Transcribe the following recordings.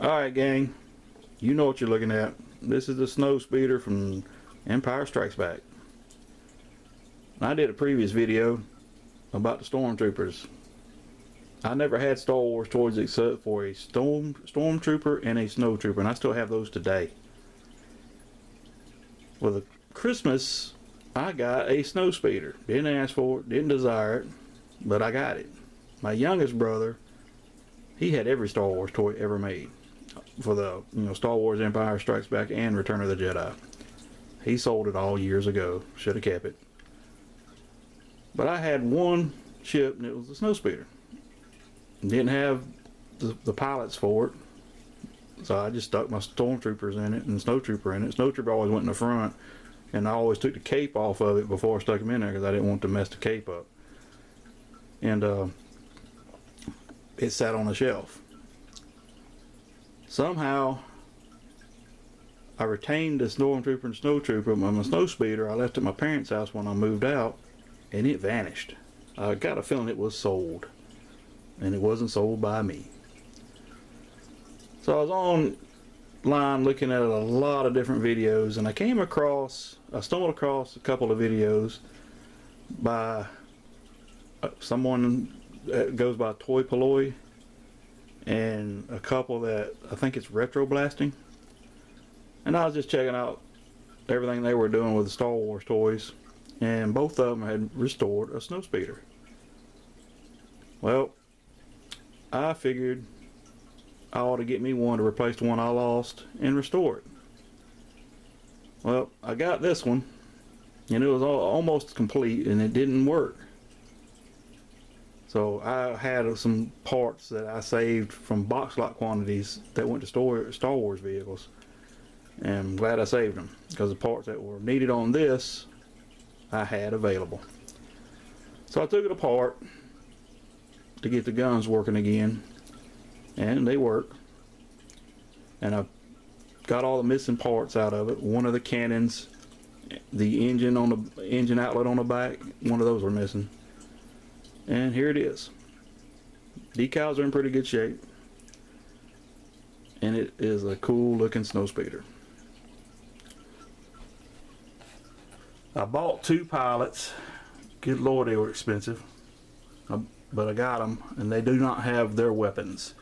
Alright gang, you know what you're looking at. This is the Snowspeeder from Empire Strikes Back. I did a previous video about the Stormtroopers. I never had Star Wars toys except for a Stormtrooper and a Snowtrooper, and I still have those today. Well, the Christmas, I got a Snowspeeder. Didn't ask for it, didn't desire it, but I got it. My youngest brother, he had every Star Wars toy ever made for the Star Wars Empire Strikes Back and Return of the Jedi. He sold it all years ago. Should have kept it. But I had one ship, and it was the Snowspeeder. Didn't have the pilots for it, so I just stuck my Stormtroopers in it and Snowtrooper in it. Snowtrooper always went in the front, and I always took the cape off of it before I stuck him in there because I didn't want to mess the cape up. And it sat on the shelf. Somehow I retained the Stormtrooper and Snowtrooper, but my Snowspeeder I left at my parents' house when I moved out, and it vanished. I got a feeling it was sold, and it wasn't sold by me. So I was online looking at a lot of different videos, and I stumbled across a couple of videos by someone that goes by Toy Polloi, and a couple that I think it's Retro Blasting. And I was just checking out everything they were doing with the Star Wars toys, and both of them had restored a Snowspeeder. Well, I figured I ought to get me one to replace the one I lost and restore it. Well, I got this one, and it was almost complete, and it didn't work. So I had some parts that I saved from box lot quantities that went to Star Wars vehicles, and I'm glad I saved them because the parts that were needed on this I had available. So I took it apart to get the guns working again, and they work. And I got all the missing parts out of it. One of the cannons, the engine outlet on the back, one of those were missing. And here it is. Decals are in pretty good shape, and it is a cool looking Snowspeeder. I bought two pilots. Good lord, they were expensive, but I got them, and they do not have their weapons.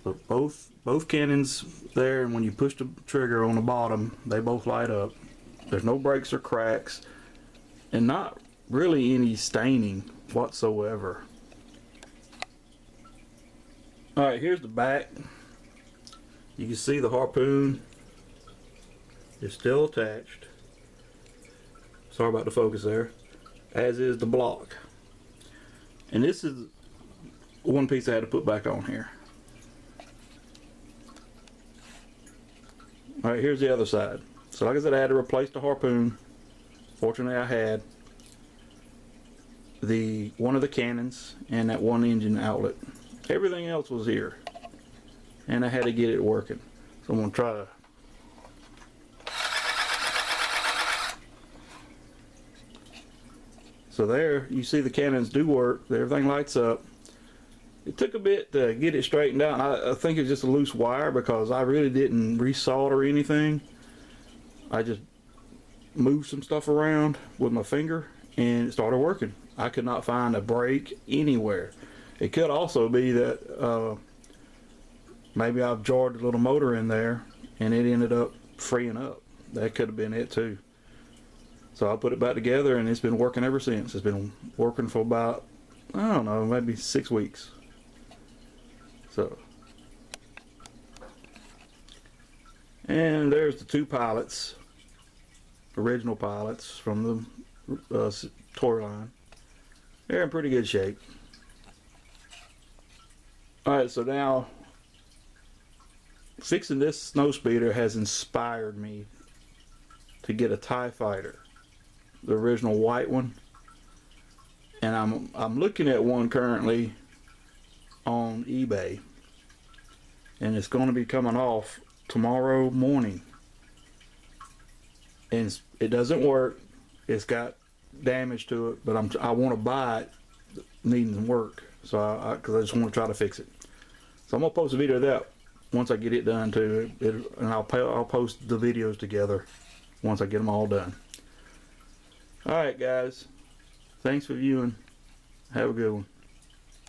But both cannons there, and when you push the trigger on the bottom, they both light up. There's no breaks or cracks, and not really any staining whatsoever. Alright, here's the back. You can see the harpoon is still attached. Sorry about the focus there. As is the block. And this is one piece I had to put back on here. Alright, here's the other side. So like I said, I had to replace the harpoon. Fortunately I had one of the cannons and that one engine outlet. Everything else was here, and I had to get it working. So I'm going to try to so there you see the cannons do work. Everything lights up. It took a bit to get it straightened out. I think it's just a loose wire because I really didn't resolder anything. I just moved some stuff around with my finger and it started working. I could not find a break anywhere. It could also be that maybe I've jarred a little motor in there and it ended up freeing up. That could have been it too. So I put it back together, and it's been working ever since. It's been working for about, I don't know, maybe 6 weeks. So, and there's the two pilots, original pilots from the toy line. They're in pretty good shape. Alright, so now fixing this Snowspeeder has inspired me to get a TIE Fighter, the original white one, and I'm looking at one currently on eBay, and it's going to be coming off tomorrow morning, and it doesn't work. It's got damage to it, but I want to buy it needing some work, so because I just want to try to fix it. So I'm gonna post a video of that once I get it done too. And I'll post the videos together once I get them all done. Alright guys, thanks for viewing. Have a good one.